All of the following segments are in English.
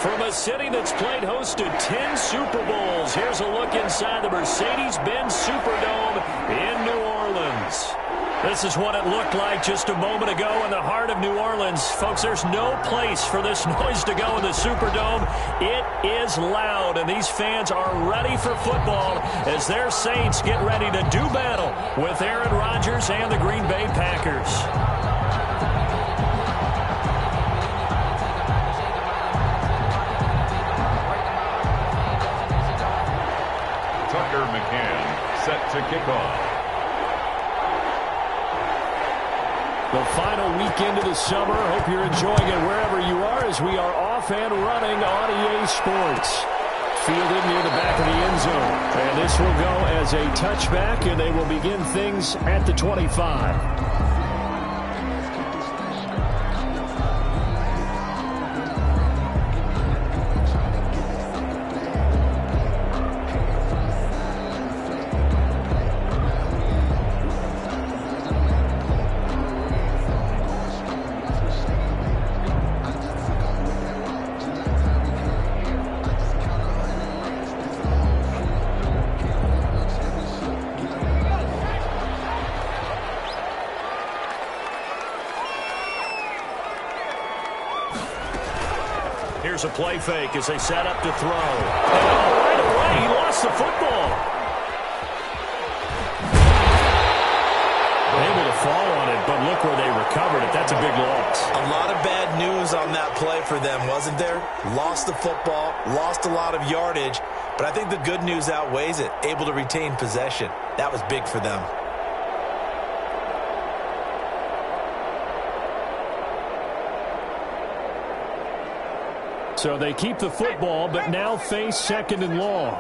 From a city that's played host to 10 Super Bowls, here's a look inside the Mercedes-Benz Superdome in New Orleans. This is what it looked like just a moment ago in the heart of New Orleans. Folks, there's no place for this noise to go in the Superdome. It is loud, and these fans are ready for football as their Saints get ready to do battle with Aaron Rodgers and the Green Bay Packers. Set to kick off. The final weekend of the summer. Hope you're enjoying it wherever you are as we are off and running on EA Sports. Fielded near the back of the end zone. And this will go as a touchback, and they will begin things at the 25. Here's a play fake as they set up to throw. And right away, he lost the football. Able to fall on it, but look where they recovered it. That's a big loss. A lot of bad news on that play for them, wasn't there? Lost the football, lost a lot of yardage, but I think the good news outweighs it. Able to retain possession. That was big for them. So they keep the football, but now face second and long.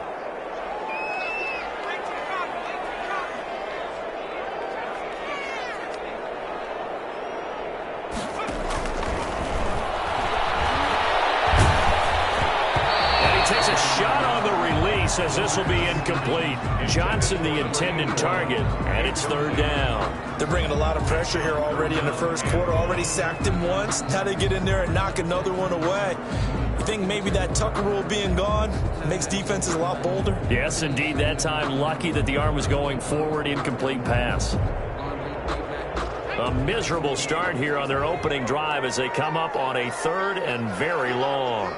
And he takes a shot on the release as this will be incomplete. Johnson the intended target, and it's third down. They're bringing a lot of pressure here already in the first quarter. Already sacked him once. Now they get in there and knock another one away. You think maybe that Tucker rule being gone makes defenses a lot bolder? Yes, indeed. That time, lucky that the arm was going forward. Incomplete pass. A miserable start here on their opening drive as they come up on a third and very long.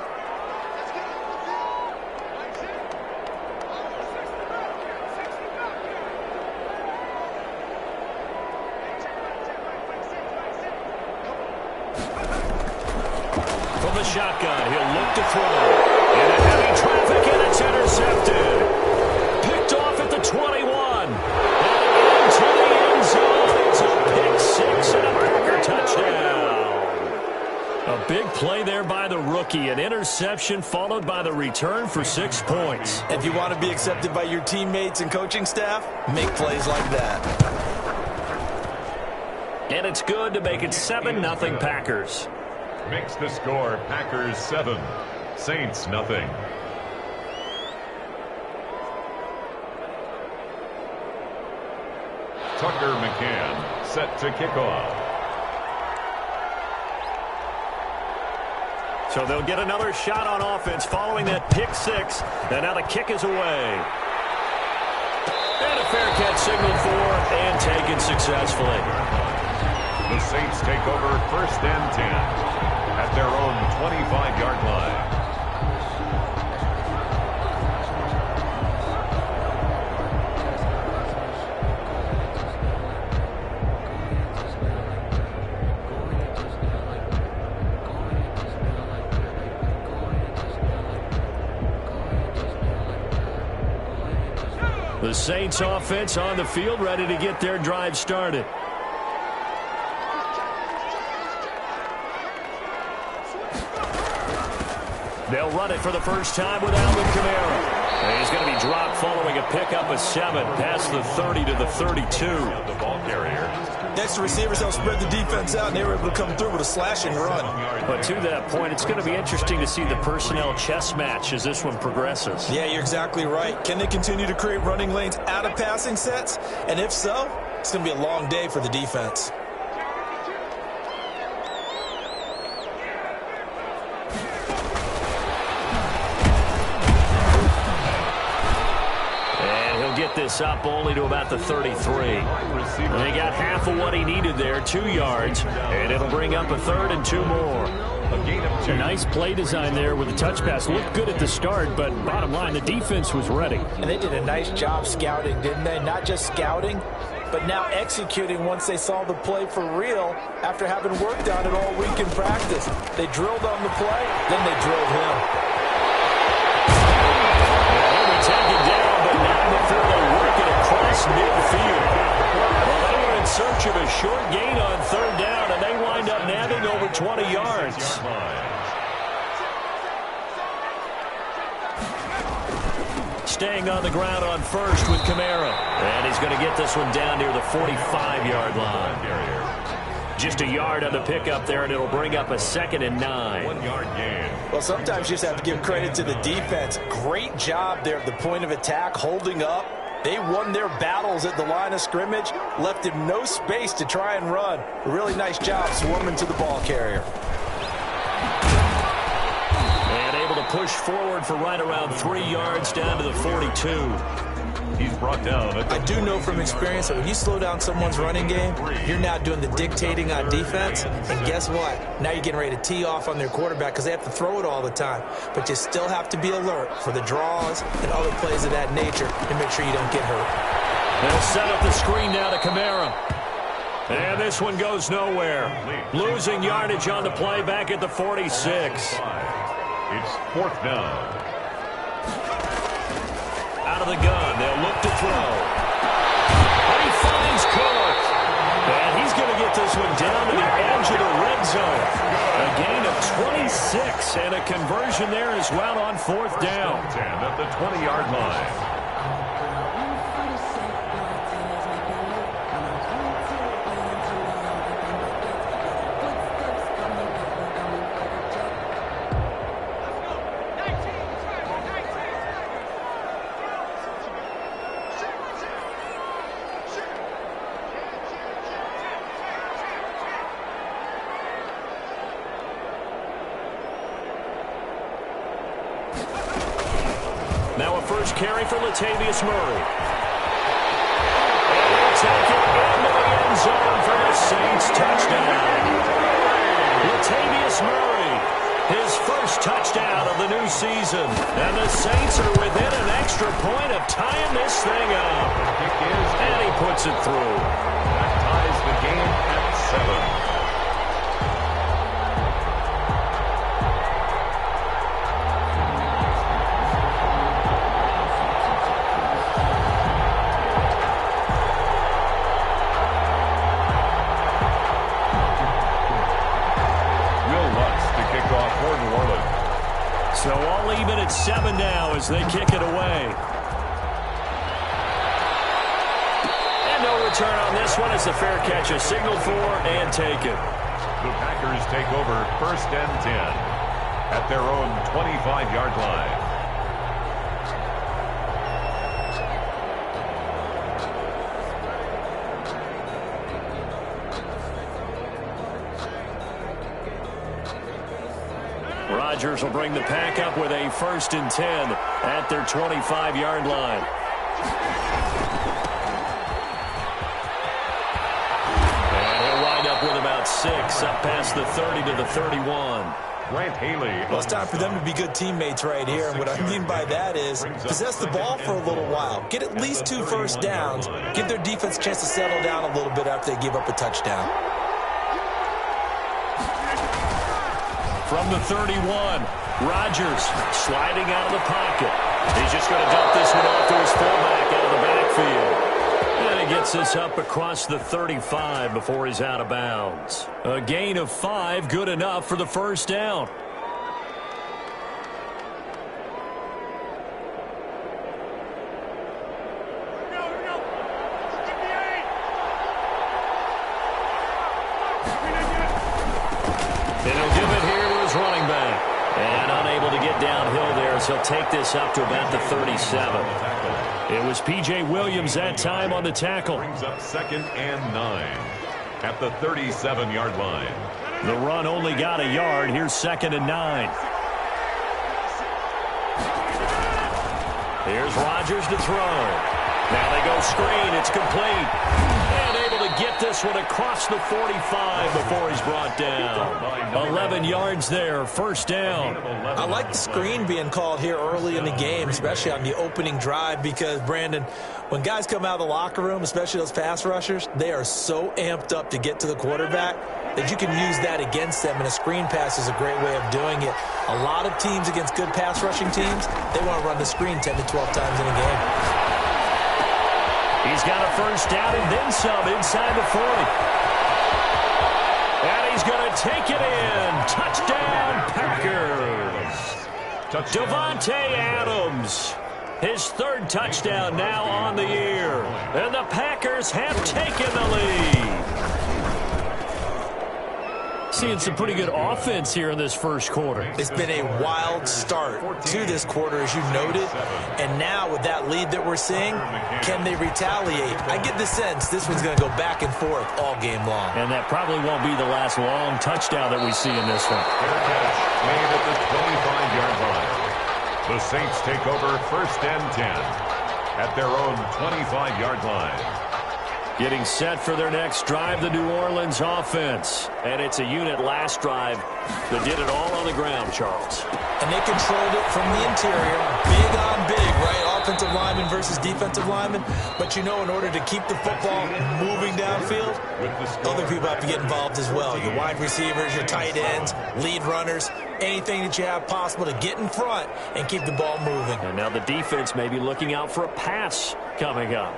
Shotgun, he'll look to throw. Into heavy traffic, and it's intercepted. Picked off at the 21. And into the end zone. It's a pick six and a Packer touchdown. A big play there by the rookie. An interception followed by the return for 6 points. If you want to be accepted by your teammates and coaching staff, make plays like that. And it's good to make it 7-0 Packers. Makes the score Packers 7, Saints nothing. Tucker McCann set to kick off. So they'll get another shot on offense following that pick six. And now the kick is away. And a fair catch signaled for and taken successfully. The Saints take over 1st and 10. At their own 25-yard line. The Saints offense on the field, ready to get their drive started. They'll run it for the first time with Alvin Kamara. And he's going to be dropped following a pickup of 7 past the 30 to the 32. The ball carrier. Next to receivers, they'll spread the defense out, and they were able to come through with a slashing run. But to that point, it's going to be interesting to see the personnel chess match as this one progresses. Yeah, you're exactly right. Can they continue to create running lanes out of passing sets? And if so, it's going to be a long day for the defense. pick this up only to about the 33. And they got half of what he needed there, 2 yards, and it'll bring up a 3rd and 2 more. A nice play design there with the touch pass. Looked good at the start, but bottom line, the defense was ready. And they did a nice job scouting, didn't they? Not just scouting, but now executing once they saw the play for real after having worked on it all week in practice. They drilled on the play, then they drilled him. They were taken down, but not before they work it across midfield. Well, they were in search of a short gain on 3rd down, and they wind up nabbing over 20 yards. Staying on the ground on 1st with Kamara. And he's going to get this one down near the 45-yard line. Just a yard on the pickup there, and it'll bring up a 2nd and 9. 1-yard gain. Well, sometimes you just have to give credit to the defense. Great job there at the point of attack, holding up. They won their battles at the line of scrimmage, left him no space to try and run. A really nice job swarming to the ball carrier. And able to push forward for right around 3 yards down to the 42. He's brought down. I do know from experience that when you slow down someone's running game, you're now doing the dictating on defense. And guess what? Now you're getting ready to tee off on their quarterback because they have to throw it all the time. But you still have to be alert for the draws and other plays of that nature to make sure you don't get hurt. They'll set up the screen now to Kamara. And this one goes nowhere. Losing yardage on the play back at the 46. It's 4th down. Out of the gun, they'll look to throw. And he finds Cook. And he's going to get this one down to the edge of the red zone. A gain of 26 and a conversion there as well on 4th down. 10 at the 20-yard line. Now a first carry for Latavius Murray. And they'll take it into the end zone for the Saints touchdown. Latavius Murray, his first touchdown of the new season. And the Saints are within an extra point of tying this thing up. And he puts it through. That ties the game at 7. So all even at 7 now as they kick it away. And no return on this one as the fair catch is signaled for and taken. The Packers take over 1st and 10 at their own 25-yard line. Rodgers will bring the pack up with a 1st and 10 at their 25-yard line. And he'll wind up with about 6 up past the 30 to the 31. Grant Haley. Well, it's time for them to be good teammates right here. And what I mean by that is possess the ball for a little while. Get at least 2 first downs. Give their defense a chance to settle down a little bit after they give up a touchdown. From the 31, Rodgers sliding out of the pocket. He's just going to dump this one off to his fullback out of the backfield. And he gets this up across the 35 before he's out of bounds. A gain of 5, good enough for the first down. And he'll give it here to his running back. And unable to get downhill there as he'll take this up to about the 37. It was P.J. Williams that time on the tackle. Brings up 2nd and 9 at the 37-yard line. The run only got a yard. Here's 2nd and 9. Here's Rodgers to throw. Now they go screen. It's complete. And able to get this one across the 45 before he's brought down. 11 yards there, first down. I like the screen being called here early in the game, especially on the opening drive, because, Brandon, when guys come out of the locker room, especially those pass rushers, they are so amped up to get to the quarterback that you can use that against them, and a screen pass is a great way of doing it. A lot of teams against good pass rushing teams, they want to run the screen 10 to 12 times in a game. He's got a first down and then some inside the 40. And he's going to take it in. Touchdown, Packers. Davante Adams. His third touchdown now on the year. And the Packers have taken the lead. Seeing some pretty good offense here in this first quarter. It's been a wild start to this quarter, as you noted. And now with that lead that we're seeing, can they retaliate? I get the sense this one's going to go back and forth all game long. And that probably won't be the last long touchdown that we see in this one. Fair catch made at the 25-yard line. The Saints take over first and 10 at their own 25-yard line. Getting set for their next drive, the New Orleans offense. And it's a unit last drive that did it all on the ground, Charles. And they controlled it from the interior. Big on big, right? Offensive lineman versus defensive lineman. But, you know, in order to keep the football moving downfield, other people have to get involved as well. Your wide receivers, your tight ends, lead runners, anything that you have possible to get in front and keep the ball moving. And now the defense may be looking out for a pass coming up.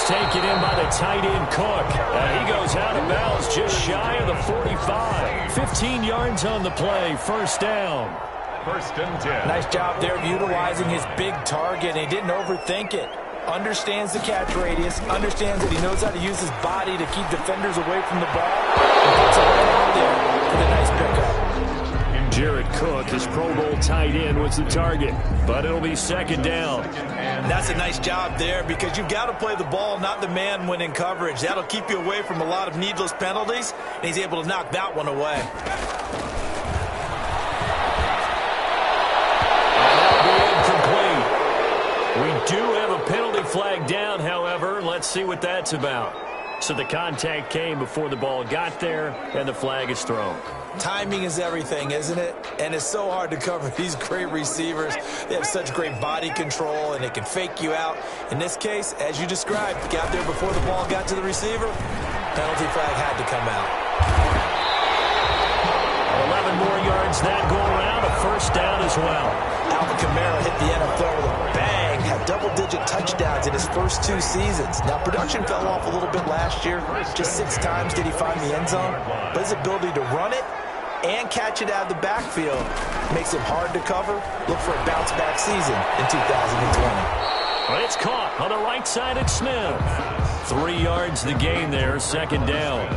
Taken in by the tight end Cook. He goes out of bounds just shy of the 45. 15 yards on the play. First down. First and 10. Nice job there of utilizing his big target. He didn't overthink it. Understands the catch radius. Understands that he knows how to use his body to keep defenders away from the ball. And puts it right out there for the nice pickup. Jared Cook, his Pro Bowl tight end, was the target. But it'll be second down. That's a nice job there, because you've got to play the ball, not the man when in coverage. That'll keep you away from a lot of needless penalties, and he's able to knock that one away. And that'll be incomplete. We do have a penalty flag down, however. Let's see what that's about. So the contact came before the ball got there, and the flag is thrown. Timing is everything, isn't it? And it's so hard to cover these great receivers. They have such great body control, and they can fake you out. In this case, as you described, got there before the ball got to the receiver. Penalty flag had to come out. 11 more yards that go around, a first down as well. Alvin Kamara hit the NFL with a bang, had double-digit touchdowns in his first 2 seasons. Now, production fell off a little bit last year. Just 6 times did he find the end zone. But his ability to run it and catch it out of the backfield makes him hard to cover. Look for a bounce-back season in 2020. But it's caught on the right side at Smith. 3 yards the gain there, second down.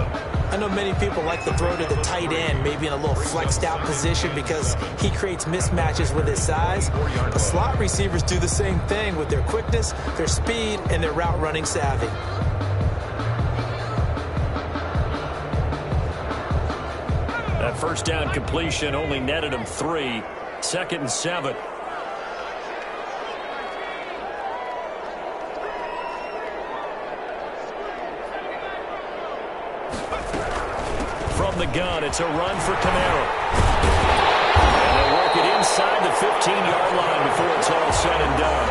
I know many people like to throw to the tight end, maybe in a little flexed out position because he creates mismatches with his size. But slot receivers do the same thing with their quickness, their speed, and their route running savvy. That first down completion only netted him 3. Second and 7. From the gun, it's a run for Kamara. And they work it inside the 15-yard line before it's all said and done.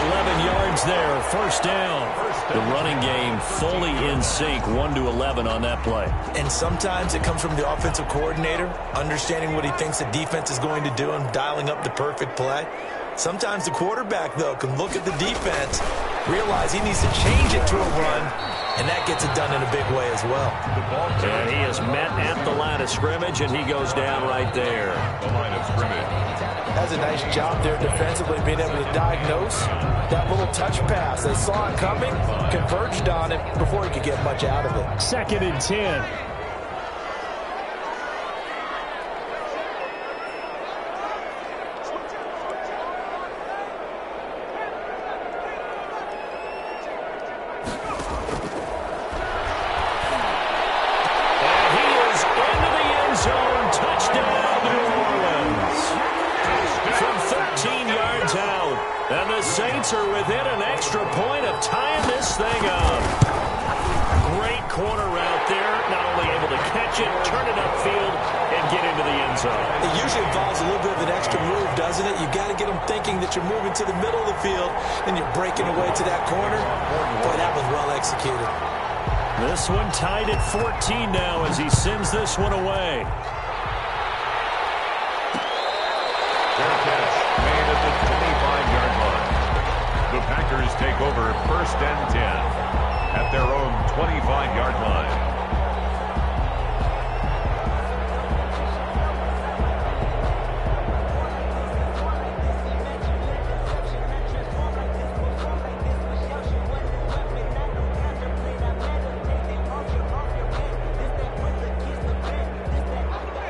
11 yards there, first down. The running game fully in sync, 1-11 on that play. And sometimes it comes from the offensive coordinator, understanding what he thinks the defense is going to do and dialing up the perfect play. Sometimes the quarterback, though, can look at the defense, realize he needs to change it to a run, And that gets it done in a big way as well. And he is met at the line of scrimmage, and he goes down right there. The line of scrimmage. Has a nice job there defensively, being able to diagnose that little touch pass. They saw it coming, converged on it before he could get much out of it. 2nd and 10. Saints are within an extra point of tying this thing up. Great corner route there. Not only able to catch it, turn it upfield, and get into the end zone. It usually involves a little bit of an extra move, doesn't it? You've got to get them thinking that you're moving to the middle of the field, and you're breaking away to that corner. Boy, that was well executed. This one tied at 14 now as he sends this one away. Fair catch made at the 25-yard line. The Packers take over 1st and 10 at their own 25-yard line.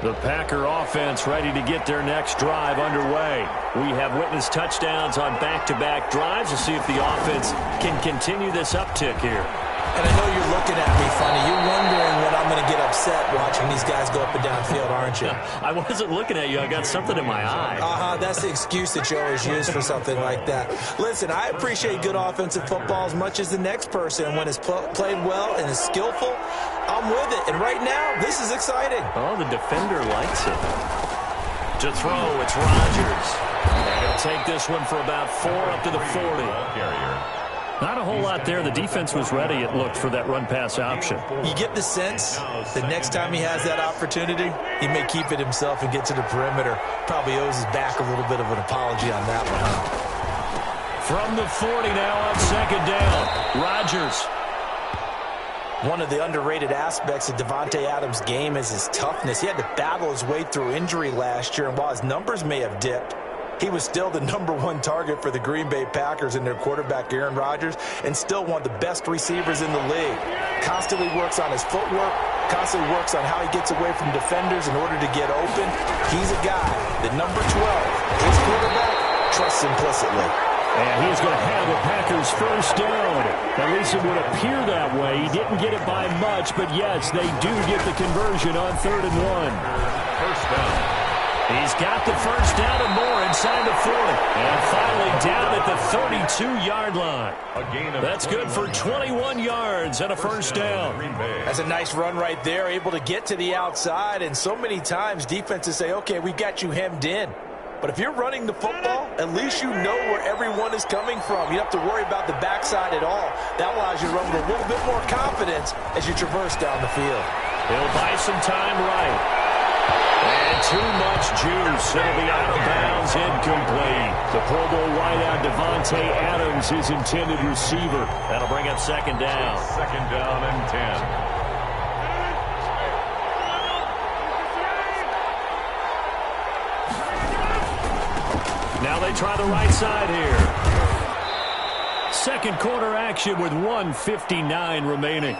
The Packer offense ready to get their next drive underway. We have witnessed touchdowns on back-to-back drives. We'll see if the offense can continue this uptick here. And I know you're looking at me funny. You're wondering when I'm going to get upset watching these guys go up and down field, aren't you? I wasn't looking at you. I got something in my eye. That's the excuse that you always use for something like that. Listen, I appreciate good offensive football as much as the next person. When it's played well and is skillful, I'm with it. And right now, this is exciting. Oh, the defender likes it. To throw, it's Rodgers. And he'll take this one for about 4 up to the 40. Not a whole lot there. The defense was ready, it looked, for that run-pass option. You get the sense that next time he has that opportunity, he may keep it himself and get to the perimeter. Probably owes his back a little bit of an apology on that one, huh? From the 40 now on 2nd down. Rodgers. One of the underrated aspects of Davante Adams' game is his toughness. He had to battle his way through injury last year, and while his numbers may have dipped, he was still the #1 target for the Green Bay Packers and their quarterback, Aaron Rodgers, and still one of the best receivers in the league. Constantly works on his footwork, constantly works on how he gets away from defenders in order to get open. He's a guy that #12, his quarterback, trusts implicitly. And he's going to have the Packers first down. At least it would appear that way. He didn't get it by much, but yes, they do get the conversion on 3rd and 1. First down. He's got the first down and more inside the 40. And finally down at the 32-yard line. That's good for 21 yards and a first down. That's a nice run right there, able to get to the outside. And so many times defenses say, okay, we got you hemmed in. But if you're running the football, at least you know where everyone is coming from. You don't have to worry about the backside at all. That allows you to run with a little bit more confidence as you traverse down the field. He'll buy some time right. And too much juice. It'll be out of bounds, incomplete. The Pro Bowl wideout Davante Adams, his intended receiver. That'll bring up 2nd down. 2nd down and 10. Now they try the right side here. 2nd quarter action with 1:59 remaining.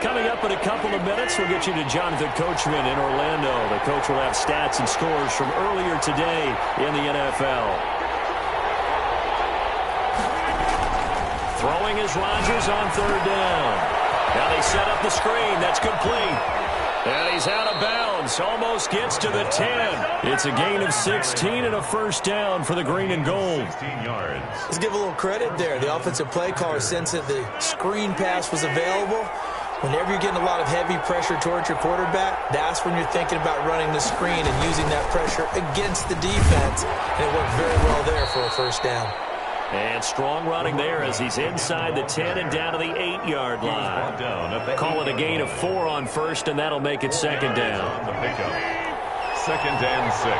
Coming up in a couple of minutes, we'll get you to Jonathan Coachman in Orlando. The coach will have stats and scores from earlier today in the NFL. Throwing is Rodgers on 3rd down. Now they set up the screen. That's complete. And he's out of bounds. Almost gets to the 10. It's a gain of 16 and a first down for the green and gold. 16 yards. Let's give a little credit there. The offensive play caller sensed that the screen pass was available. Whenever you're getting a lot of heavy pressure towards your quarterback, that's when you're thinking about running the screen and using that pressure against the defense. And it worked very well there for a first down. And strong running there as he's inside the 10 and down to the 8-yard line. Call it a gain of 4 on first, and that'll make it 2nd down. 2nd and 6.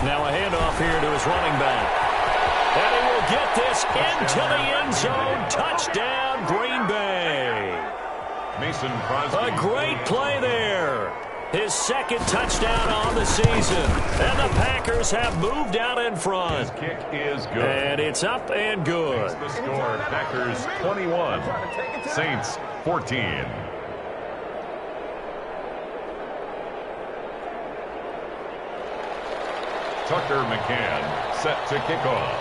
Now a handoff here to his running back. And he will get this into the end zone. Touchdown, Green Bay. Mason Crosby. A great play there. His second touchdown on the season. And the Packers have moved out in front. His kick is good. And it's up and good. Makes the score Packers 21, Saints 14. Tucker McCann set to kick off.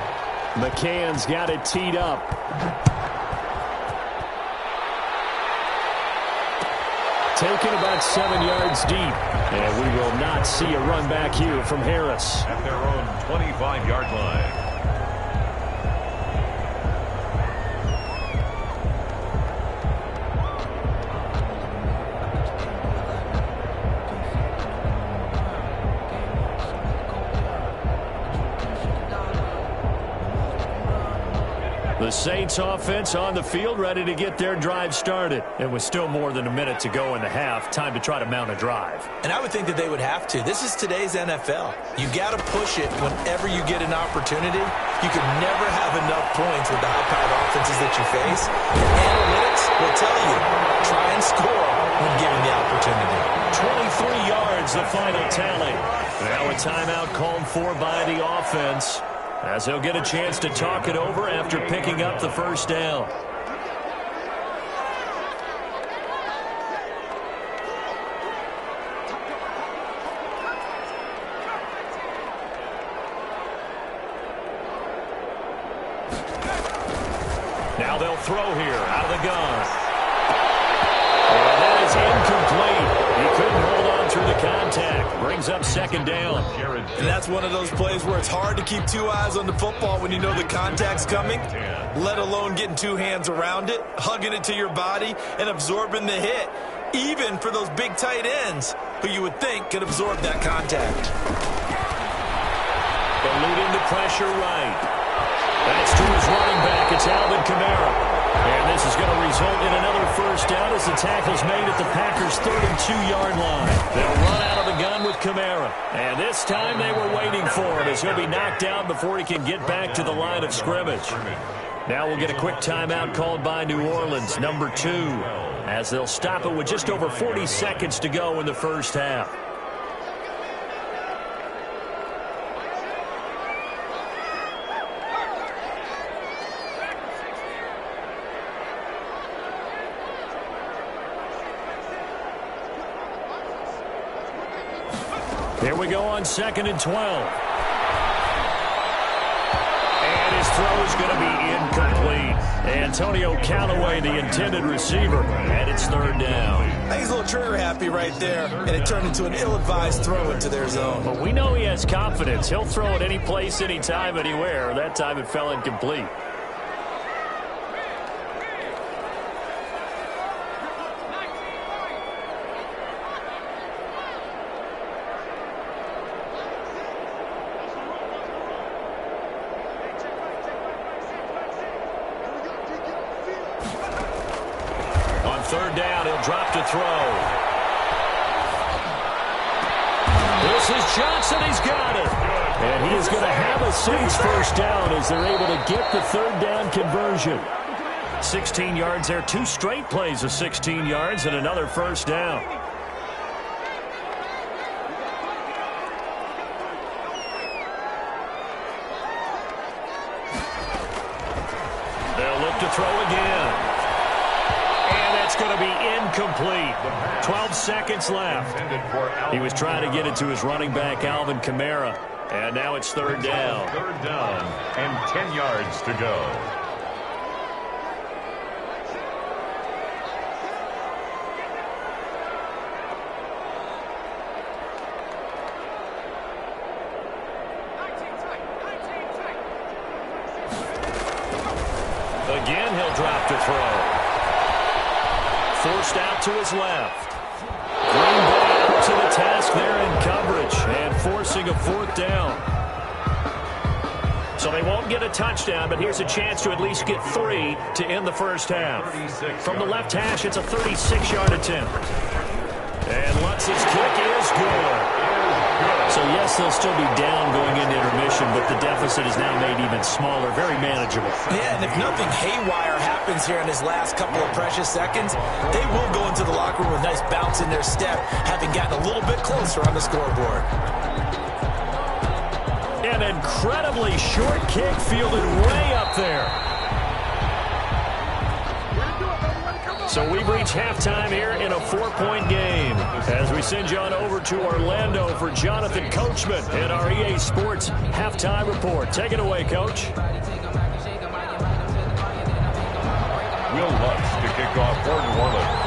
McCann's got it teed up. Taken about 7 yards deep. And we will not see a run back here from Harris. At their own 25-yard line. The Saints offense on the field ready to get their drive started. And with still more than a minute to go in the half, time to try to mount a drive. And I would think that they would have to. This is today's NFL. You got to push it whenever you get an opportunity. You can never have enough points with the high-powered offenses that you face. And analytics will tell you, try and score when given the opportunity. 23 yards, the final tally. Now a timeout called for by the offense, as they'll get a chance to talk it over after picking up the first down. Now they'll throw here out of the gun. And that is incomplete. He couldn't hold on through the contact. Brings up second down. And that's one of those plays where it's hard to keep two eyes on the football when you know the contact's coming, let alone getting two hands around it, hugging it to your body, and absorbing the hit, even for those big tight ends who you would think could absorb that contact. Eluding the pressure right. That's to his running back. It's Alvin Kamara. And this is going to result in another first down as the tackle's made at the Packers' 32-yard line. They'll run out of the gun with Kamara. And this time they were waiting for him as he'll be knocked down before he can get back to the line of scrimmage. Now we'll get a quick timeout called by New Orleans, number 2, as they'll stop it with just over 40 seconds to go in the first half. Here we go on 2nd and 12. And his throw is going to be incomplete. Antonio Callaway, the intended receiver, and it's third down. I think he's a little trigger happy right there, and it turned into an ill-advised throw into their zone. But we know he has confidence. He'll throw it any place, anytime, anywhere. That time it fell incomplete. Third down, he'll drop to throw. This is Johnson, he's got it. And he is going to have a Saints first down as they're able to get the third down conversion. 16 yards there, 2 straight plays of 16 yards and another first down. They'll look to throw again. Going to be incomplete. 12 seconds left. He was trying to get it to his running back, Alvin Kamara. And now it's third down. Third down and 10 yards to go. Again, he'll drop to throw. Forced out to his left. Green Bay up to the task there in coverage and forcing a fourth down. So they won't get a touchdown, but here's a chance to at least get 3 to end the first half. From the left hash, it's a 36-yard attempt. And Lutz's kick is good. So, yes, they'll still be down going into intermission, but the deficit is now made even smaller, very manageable. Yeah, and if nothing haywire happens here in his last couple of precious seconds, they will go into the locker room with a nice bounce in their step, having gotten a little bit closer on the scoreboard. An incredibly short kick fielded way up there. So we've reached halftime here in a 4-point game. As we send you on over to Orlando for Jonathan Coachman in our EA Sports Halftime Report. Take it away, Coach. Will Lutz to kick off for New Orleans.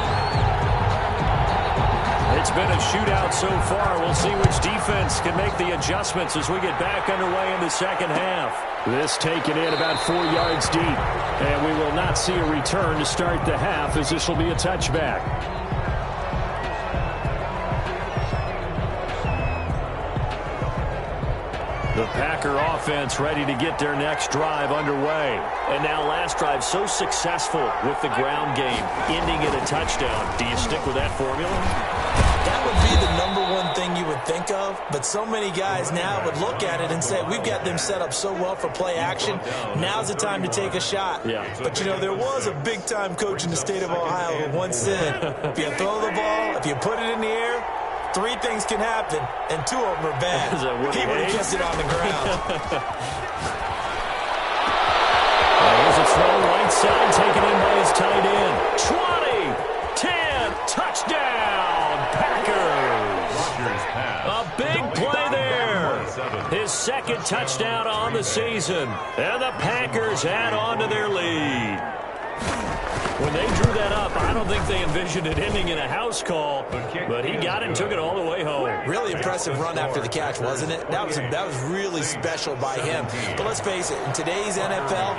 It's been a shootout so far. We'll see which defense can make the adjustments as we get back underway in the second half. This taken in about 4 yards deep. And we will not see a return to start the half, as this will be a touchback. The Packer offense ready to get their next drive underway. And now last drive so successful with the ground game, ending in a touchdown. Do you stick with that formula? That would be the #1 thing you would think of, but so many guys now would look at it and say, we've got them set up so well for play action, now's the time to take a shot. Yeah. But, you know, there was a big-time coach in the state of Ohio who once said, if you throw the ball, if you put it in the air, 3 things can happen, and 2 of them are bad. He would have kept it on the ground. Here's a throw right side, taken in by his tight end. 20, 10, touchdown, Packers. A big play there. His second touchdown on the season. And the Packers add on to their lead. When they drew that up, I don't think they envisioned it ending in a house call, but he got it and took it all the way home. Really impressive run after the catch, wasn't it? That was really special by him. But let's face it, in today's NFL,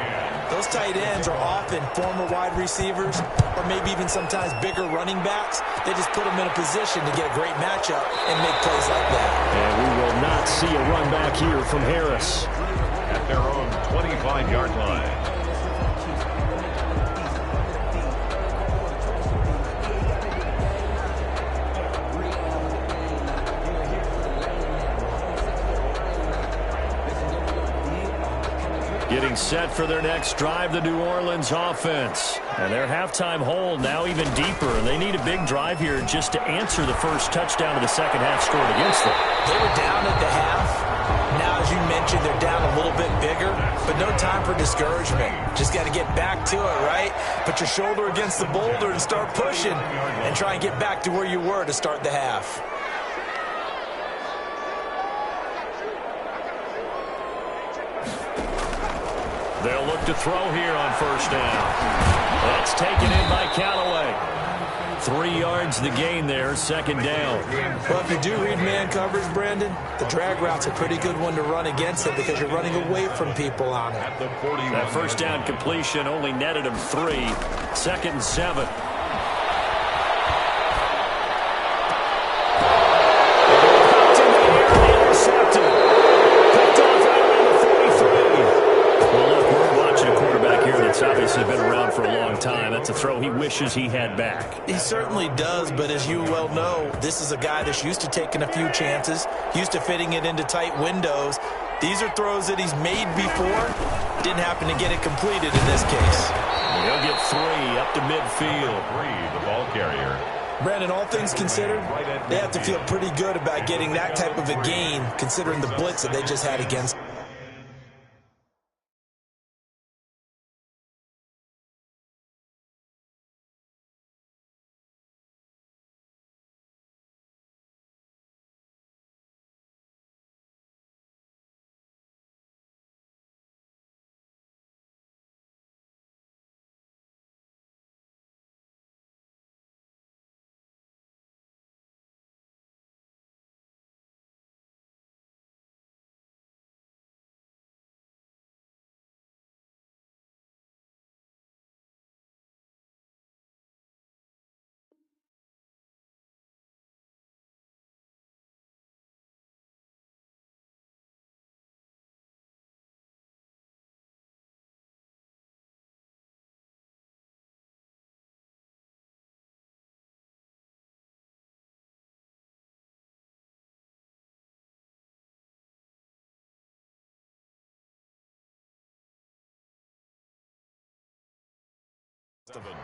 those tight ends are often former wide receivers or maybe even sometimes bigger running backs. They just put them in a position to get a great matchup and make plays like that. And we will not see a run back here from Harris. At their own 25-yard line. Getting set for their next drive, the New Orleans offense. And their halftime hold now even deeper. And they need a big drive here just to answer the first touchdown of the second half scored against them. They were down at the half. Now, as you mentioned, they're down a little bit bigger, but no time for discouragement. Just got to get back to it, right? Put your shoulder against the boulder and start pushing and try and get back to where you were to start the half. They'll look to throw here on first down. That's taken in by Callaway. 3 yards the gain there, second down. Well, if you do read man coverage, Brandon, the drag route's a pretty good one to run against it because you're running away from people on it. That first down completion only netted him 3. 2nd and 7. Obviously been around for a long time. That's a throw he wishes he had back. He certainly does, but as you well know, this is a guy that's used to taking a few chances, used to fitting it into tight windows. These are throws that he's made before. Didn't happen to get it completed in this case. He'll get 3 up to midfield. 3, the ball carrier. Brandon, all things considered, they have to feel pretty good about getting that type of a gain, considering the blitz that they just had against of it.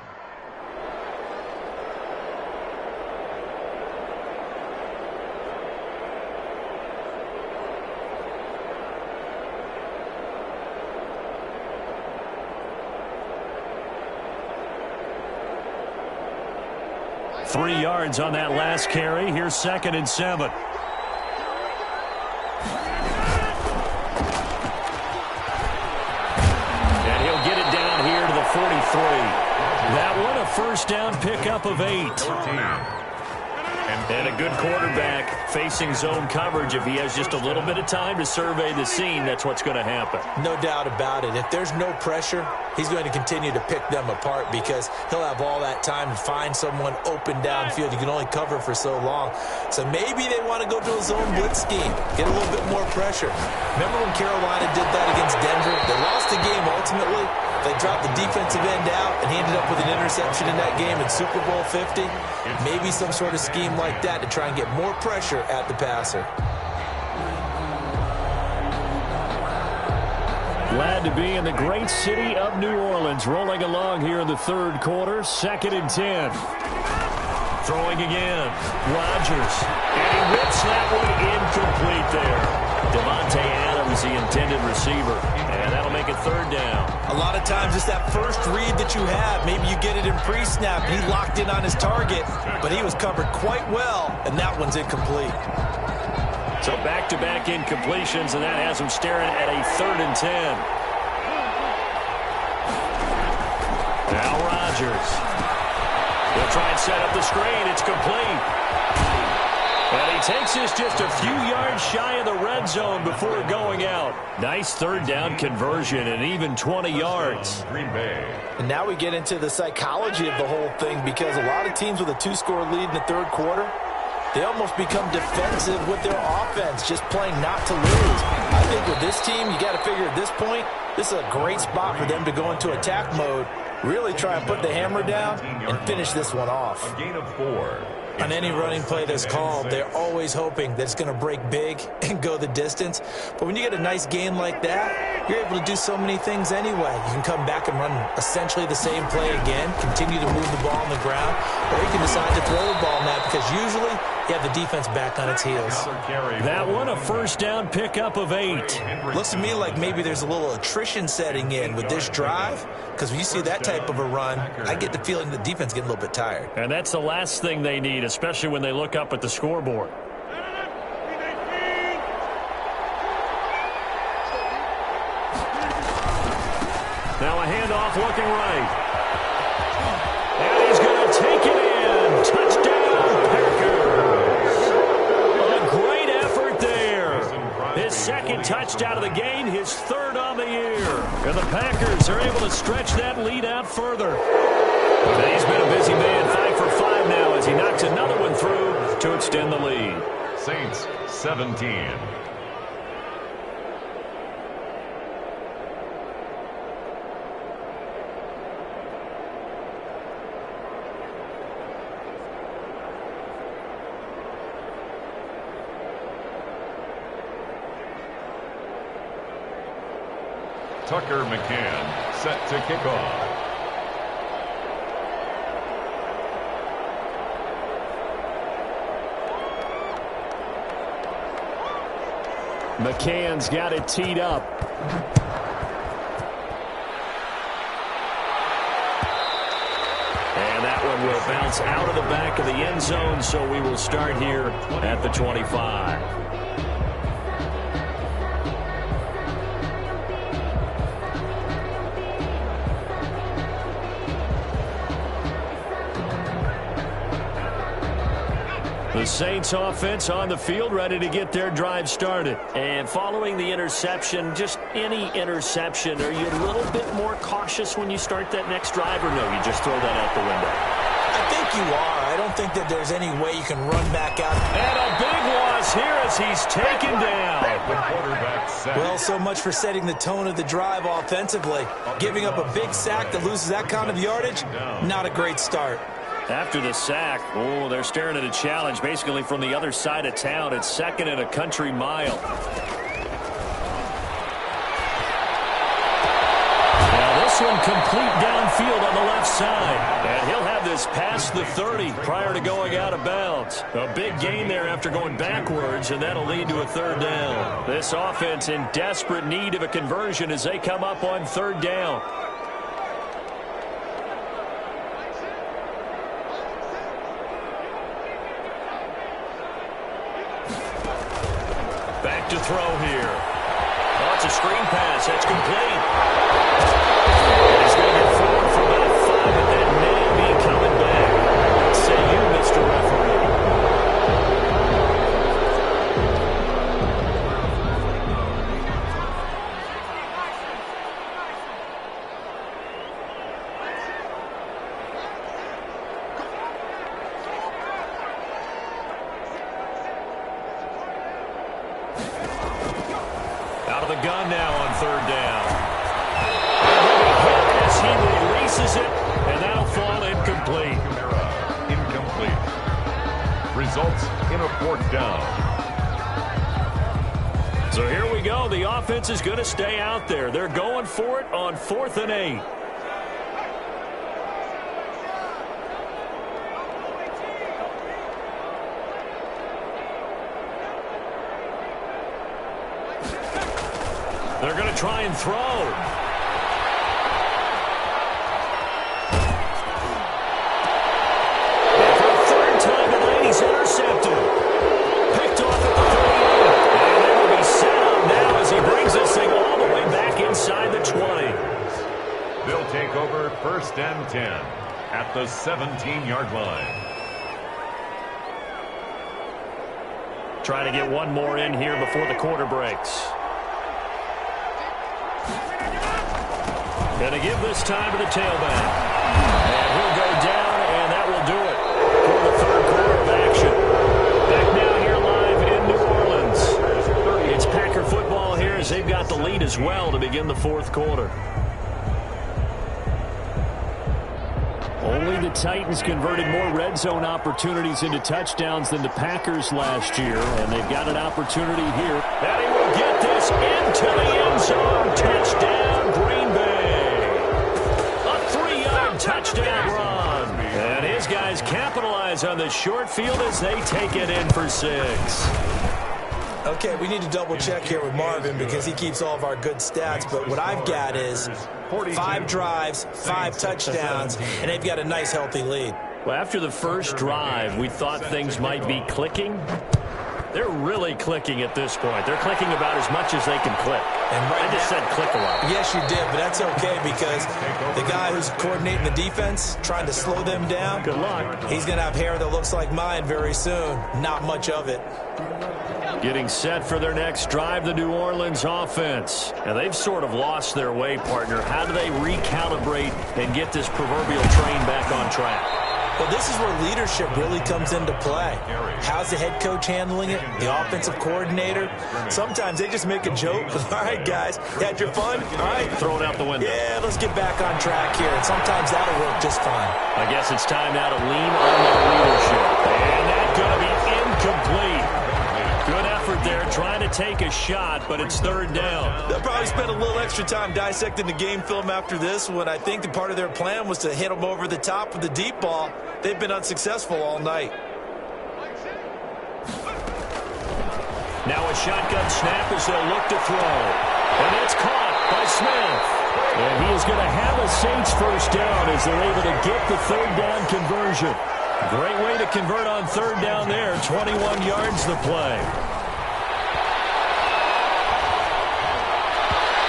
Three yards on that last carry. Here's 2nd and 7. And he'll get it down here to the 43. That one a first down pickup of 8. 14. And a good quarterback facing zone coverage. If he has just a little bit of time to survey the scene, that's what's going to happen. No doubt about it. If there's no pressure, he's going to continue to pick them apart because he'll have all that time to find someone open downfield. You can only cover for so long. So maybe they want to go to a zone blitz scheme, get a little bit more pressure. Remember when Carolina did that against Denver? They lost the game ultimately. They dropped the defensive end out, and he ended up with an interception in that game in Super Bowl 50. Maybe some sort of scheme like that to try and get more pressure at the passer. Glad to be in the great city of New Orleans, rolling along here in the third quarter. 2nd and 10. Throwing again. Rodgers. And he rips that one incomplete there. Devontae Adams, the intended receiver. And that'll make it 3rd down. A lot of times it's that first read that you have. Maybe you get it in pre-snap, and he locked in on his target, but he was covered quite well, and that one's incomplete. So back-to-back incompletions, and that has him staring at a 3rd and 10. Now Rodgers. He'll try and set up the screen. It's complete. And he takes this just a few yards shy of the red zone before going out. Nice 3rd down conversion and even 20 yards. Green Bay. And now we get into the psychology of the whole thing because a lot of teams with a 2-score lead in the third quarter, they almost become defensive with their offense, just playing not to lose. I think with this team, you got to figure at this point, this is a great spot for them to go into attack mode, really try and put the hammer down and finish this one off. A gain of 4. On any running play that's called, they're always hoping that it's going to break big and go the distance. But when you get a nice gain like that, you're able to do so many things anyway. You can come back and run essentially the same play again, continue to move the ball on the ground, or you can decide to throw the ball now because usually you have the defense back on its heels. That one a first down pickup of 8. Looks to me like maybe there's a little attrition setting in with this drive because when you see that type of a run, I get the feeling the defense getting a little bit tired. And that's the last thing they need, especially when they look up at the scoreboard. Now a handoff looking right. And he's going to take it in. Touchdown, Packers. A great effort there. His 2nd touchdown of the game, his 3rd on the year. And the Packers are able to stretch that lead out further. And he's been a busy man, 5 for 5 now as he knocks another one through to extend the lead. Saints 17. Tucker McCann set to kick off. McCann's got it teed up. And that one will bounce out of the back of the end zone, so we will start here at the 25. The Saints offense on the field, ready to get their drive started. And following the interception, just any interception, are you a little bit more cautious when you start that next drive, or no, you just throw that out the window? I think you are. I don't think that there's any way you can run back out. And a big loss here as he's taken down. The quarterback sack. Well, so much for setting the tone of the drive offensively. Giving up a big sack that loses that kind of yardage, not a great start. After the sack, oh, they're staring at a challenge basically from the other side of town. It's 2nd and a country mile. Now this this one complete downfield on the left side. And he'll have this past the 30 prior to going out of bounds. A big gain there after going backwards, and that'll lead to a third down. This offense in desperate need of a conversion as they come up on third down. Back to throw here. Oh, it's a screen pass. That's complete. And he's going to get forward for about 5, but that may be coming back. What say you, Mr. Referee? Out of the gun now on third down. As he releases it, and that'll fall incomplete. Incomplete. Results in a fourth down. So here we go. The offense is going to stay out there. They're going for it on 4th and 8. They're going to try and throw. And for the third time tonight, he's intercepted. Picked off at the 38. And they will be set up now as he brings this thing all the way back inside the 20. They'll take over 1st and 10 at the 17-yard line. Trying to get one more in here before the quarter breaks. Going to give this time to the tailback. And he'll go down, and that will do it for the third quarter of action. Back now here live in New Orleans. It's Packer football here as they've got the lead as well to begin the fourth quarter. Only the Titans converted more red zone opportunities into touchdowns than the Packers last year, and they've got an opportunity here. And he will get this into the end zone. Touchdown, Green Bay. Touchdown run. And his guys capitalize on the short field as they take it in for 6. Okay, we need to double check here with Marvin because he keeps all of our good stats, but what I've got is 5 drives, 5 touchdowns, and they've got a nice healthy lead. Well, after the first drive, we thought things might be clicking. They're really clicking at this point. They're clicking about as much as they can click. And right I just said click a lot. Yes, you did, but that's okay because the guy who's coordinating the defense, trying to slow them down, good luck. He's going to have hair that looks like mine very soon. Not much of it. Getting set for their next drive, the New Orleans offense. And they've sort of lost their way, partner. How do they recalibrate and get this proverbial train back on track? Well, this is where leadership really comes into play. How's the head coach handling it? The offensive coordinator? Sometimes they just make a joke. All right, guys, you had your fun? All right. Throw it out the window. Yeah, let's get back on track here. And sometimes that'll work just fine. I guess it's time now to lean on their leadership. And that's going to be incomplete. Good effort there, trying to take a shot, but it's third down. They'll probably spend a little extra time dissecting the game film after this one. I think that part of their plan was to hit them over the top with the deep ball. They've been unsuccessful all night. Now a shotgun snap as they'll look to throw. And it's caught by Smith. And he is going to have a Saints first down as they're able to get the third down conversion. Great way to convert on third down there. 21 yards the play.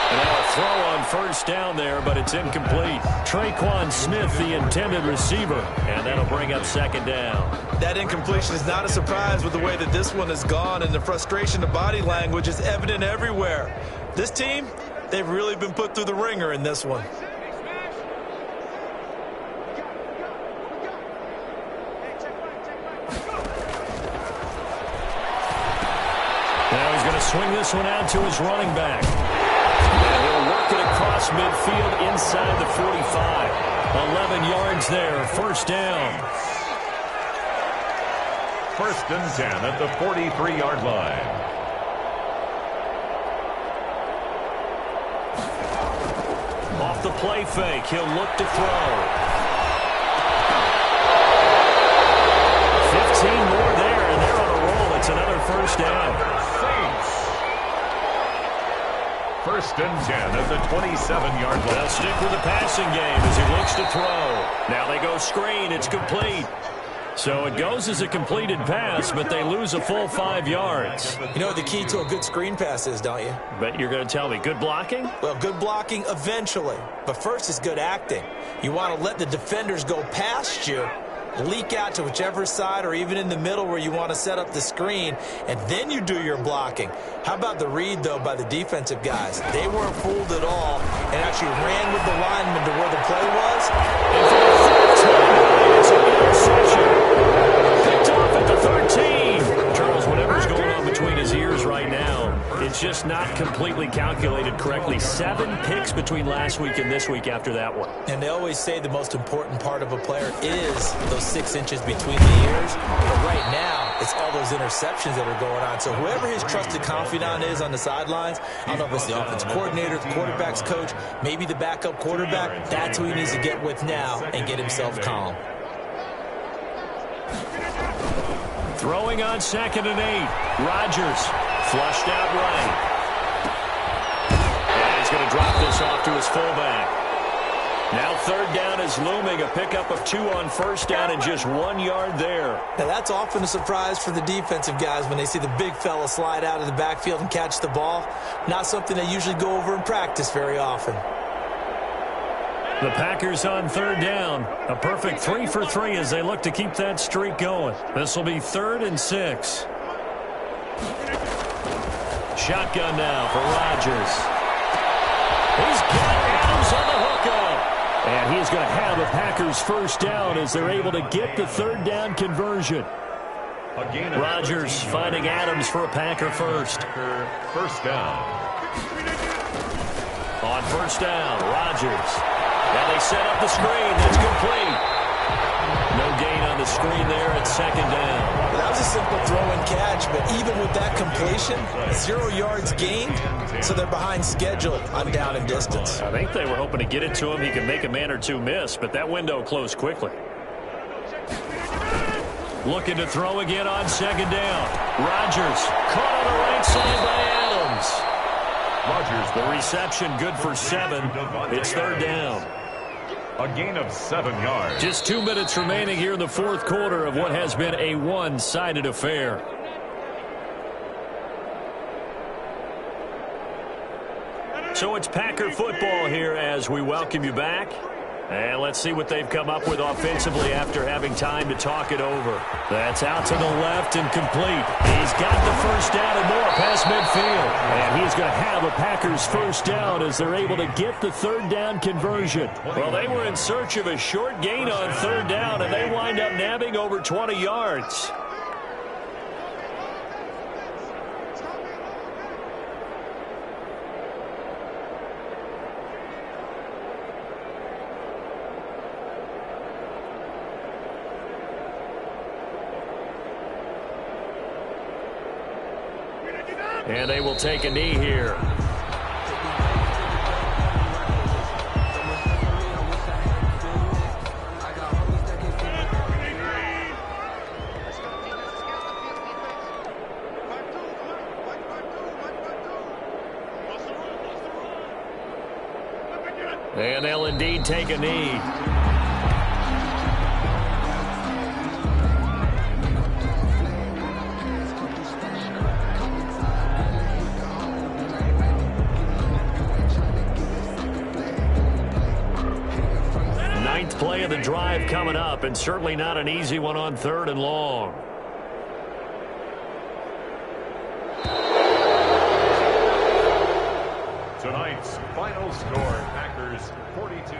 And now a throw on first down there, but it's incomplete. Traquan Smith, the intended receiver. And that'll bring up second down. That incompletion is not a surprise with the way that this one has gone, and the frustration of body language is evident everywhere. This team, they've really been put through the ringer in this one. Now he's going to swing this one out to his running back. And he'll work it across midfield inside the 45. 11 yards there, first down. 1st and 10 at the 43-yard line. Off off the play fake. He'll look to throw. 15 more there, and they're on a roll. It's another first down. First and 10 at the 27-yard line. They'll stick with the passing game as he looks to throw. Now they go screen. It's complete. So it goes as a completed pass, but they lose a full 5 yards. You know what the key to a good screen pass is, don't you? Bet you're going to tell me. Good blocking? Well, good blocking eventually. But first is good acting. You want to let the defenders go past you, leak out to whichever side or even in the middle where you want to set up the screen, and then you do your blocking. How about the read, though, by the defensive guys? They weren't fooled at all and actually ran with the lineman to where the play was. And for the third time, it's an interception. Picked off at the 13. Charles, whatever's going on between his ears right now, it's just not completely calculated correctly. 7 picks between last week and this week after that one. And they always say the most important part of a player is those 6 inches between the ears. But right now, it's all those interceptions that are going on. So whoever his trusted confidant is on the sidelines, I don't know if it's the offense coordinator, the quarterback's coach, maybe the backup quarterback, that's who he needs to get with now and get himself calm. Throwing on 2nd and 8. Rodgers flushed out right. And he's going to drop this off to his fullback. Now 3rd down is looming. A pickup of 2 on 1st down and just 1 yard there. Now that's often a surprise for the defensive guys when they see the big fella slide out of the backfield and catch the ball. Not something they usually go over in practice very often. The Packers on 3rd down. A perfect 3 for 3 as they look to keep that streak going. This will be 3rd and 6. Shotgun now for Rodgers. He's got Adams on the hookup. And he's going to have a Packers first down as they're able to get the 3rd down conversion. Rodgers finding Adams for a Packer first. First down. On 1st down, Rodgers. Now they set up the screen. That's complete. No gain on the screen there at 2nd down. Well, that was a simple throw and catch, but even with that completion, 0 yards gained, so they're behind schedule on down and distance. I think they were hoping to get it to him. He can make a man or 2 miss, but that window closed quickly. Looking to throw again on 2nd down. Rodgers caught on the right side by Adams. Rodgers, the reception good for 7. It's 3rd down. A gain of 7 yards. Just 2 minutes remaining here in the 4th quarter of what has been a one-sided affair. So it's Packer football here as we welcome you back. And let's see what they've come up with offensively after having time to talk it over. That's out to the left and complete. He's got the first down and more past midfield. And he's going to have a Packers first down as they're able to get the 3rd down conversion. Well, they were in search of a short gain on 3rd down, and they wind up nabbing over 20 yards. And they will take a knee here. And they'll indeed take a knee. Play of the drive coming up, and certainly not an easy one on 3rd and long. Tonight's final score, Packers 42.